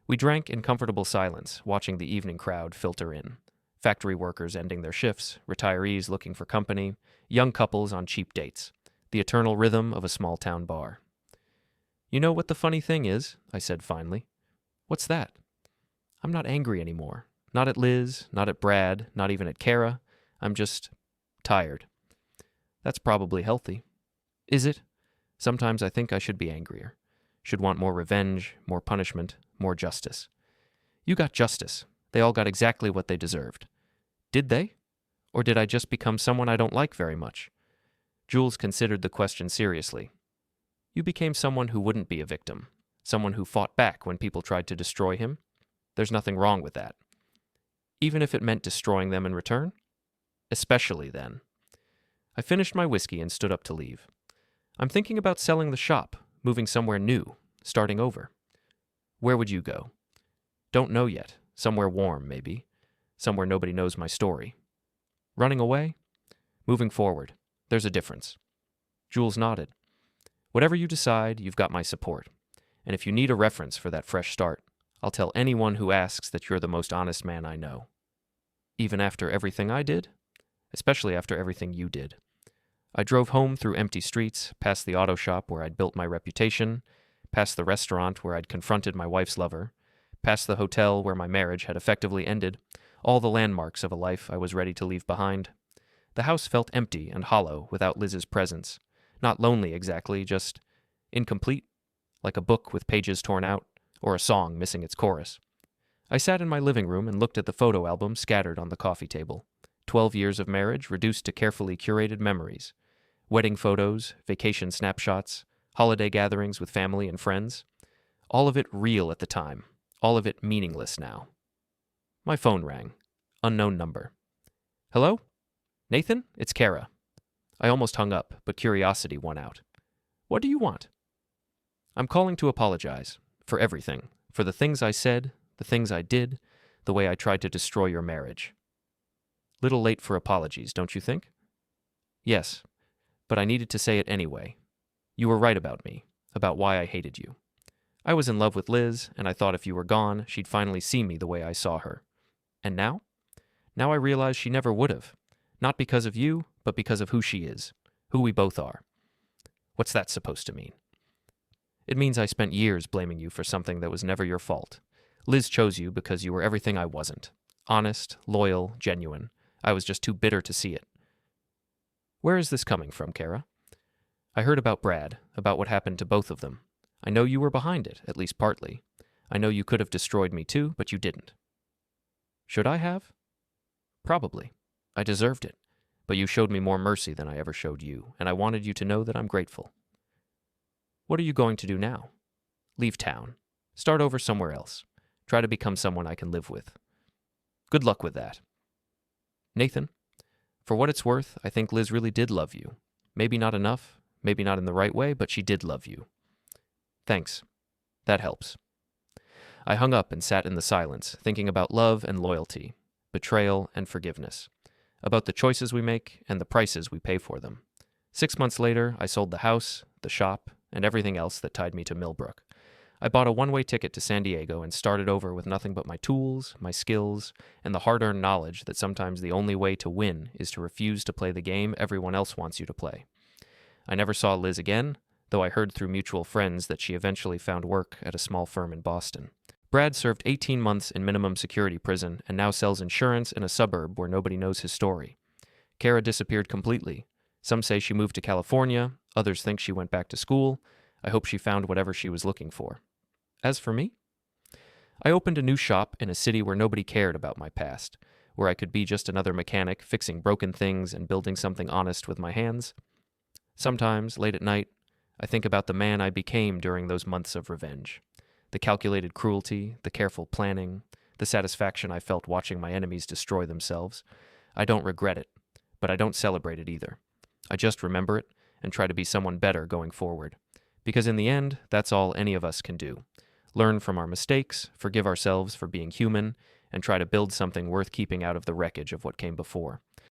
We drank in comfortable silence, watching the evening crowd filter in. Factory workers ending their shifts, retirees looking for company, young couples on cheap dates. The eternal rhythm of a small-town bar. You know what the funny thing is? I said finally. What's that? I'm not angry anymore. Not at Liz, not at Brad, not even at Kara. I'm just tired. That's probably healthy. Is it? Sometimes I think I should be angrier. Should want more revenge, more punishment, more justice. You got justice. They all got exactly what they deserved. Did they? Or did I just become someone I don't like very much? Jules considered the question seriously. You became someone who wouldn't be a victim. Someone who fought back when people tried to destroy him. There's nothing wrong with that. Even if it meant destroying them in return? Especially then. I finished my whiskey and stood up to leave. I'm thinking about selling the shop, moving somewhere new, starting over. Where would you go? Don't know yet. Somewhere warm, maybe. Somewhere nobody knows my story. Running away? Moving forward. There's a difference. Jules nodded. Whatever you decide, you've got my support. And if you need a reference for that fresh start, I'll tell anyone who asks that you're the most honest man I know. Even after everything I did? Especially after everything you did. I drove home through empty streets, past the auto shop where I'd built my reputation, past the restaurant where I'd confronted my wife's lover, past the hotel where my marriage had effectively ended, all the landmarks of a life I was ready to leave behind. The house felt empty and hollow without Liz's presence. Not lonely exactly, just incomplete, like a book with pages torn out, or a song missing its chorus. I sat in my living room and looked at the photo album scattered on the coffee table. 12 years of marriage reduced to carefully curated memories. Wedding photos, vacation snapshots, holiday gatherings with family and friends. All of it real at the time, all of it meaningless now. My phone rang. Unknown number. Hello? Nathan? It's Kara. I almost hung up, but curiosity won out. What do you want? I'm calling to apologize. For everything. For the things I said, the things I did, the way I tried to destroy your marriage. Little late for apologies, don't you think? Yes, but I needed to say it anyway. You were right about me, about why I hated you. I was in love with Liz, and I thought if you were gone, she'd finally see me the way I saw her. And now? Now I realize she never would have. Not because of you, but because of who she is, who we both are. What's that supposed to mean? It means I spent years blaming you for something that was never your fault. Liz chose you because you were everything I wasn't. Honest, loyal, genuine. I was just too bitter to see it. Where is this coming from, Kara? I heard about Brad, about what happened to both of them. I know you were behind it, at least partly. I know you could have destroyed me too, but you didn't. Should I have? Probably. I deserved it. But you showed me more mercy than I ever showed you, and I wanted you to know that I'm grateful. What are you going to do now? Leave town. Start over somewhere else. Try to become someone I can live with. Good luck with that. Nathan, for what it's worth, I think Liz really did love you. Maybe not enough, maybe not in the right way, but she did love you. Thanks. That helps. I hung up and sat in the silence, thinking about love and loyalty, betrayal and forgiveness, about the choices we make and the prices we pay for them. 6 months later, I sold the house, the shop, and everything else that tied me to Millbrook. I bought a one-way ticket to San Diego and started over with nothing but my tools, my skills, and the hard-earned knowledge that sometimes the only way to win is to refuse to play the game everyone else wants you to play. I never saw Liz again, though I heard through mutual friends that she eventually found work at a small firm in Boston. Brad served 18 months in minimum security prison and now sells insurance in a suburb where nobody knows his story. Kara disappeared completely. Some say she moved to California, others think she went back to school. I hope she found whatever she was looking for. As for me, I opened a new shop in a city where nobody cared about my past, where I could be just another mechanic fixing broken things and building something honest with my hands. Sometimes, late at night, I think about the man I became during those months of revenge. The calculated cruelty, the careful planning, the satisfaction I felt watching my enemies destroy themselves. I don't regret it, but I don't celebrate it either. I just remember it and try to be someone better going forward. Because in the end, that's all any of us can do. Learn from our mistakes, forgive ourselves for being human, and try to build something worth keeping out of the wreckage of what came before.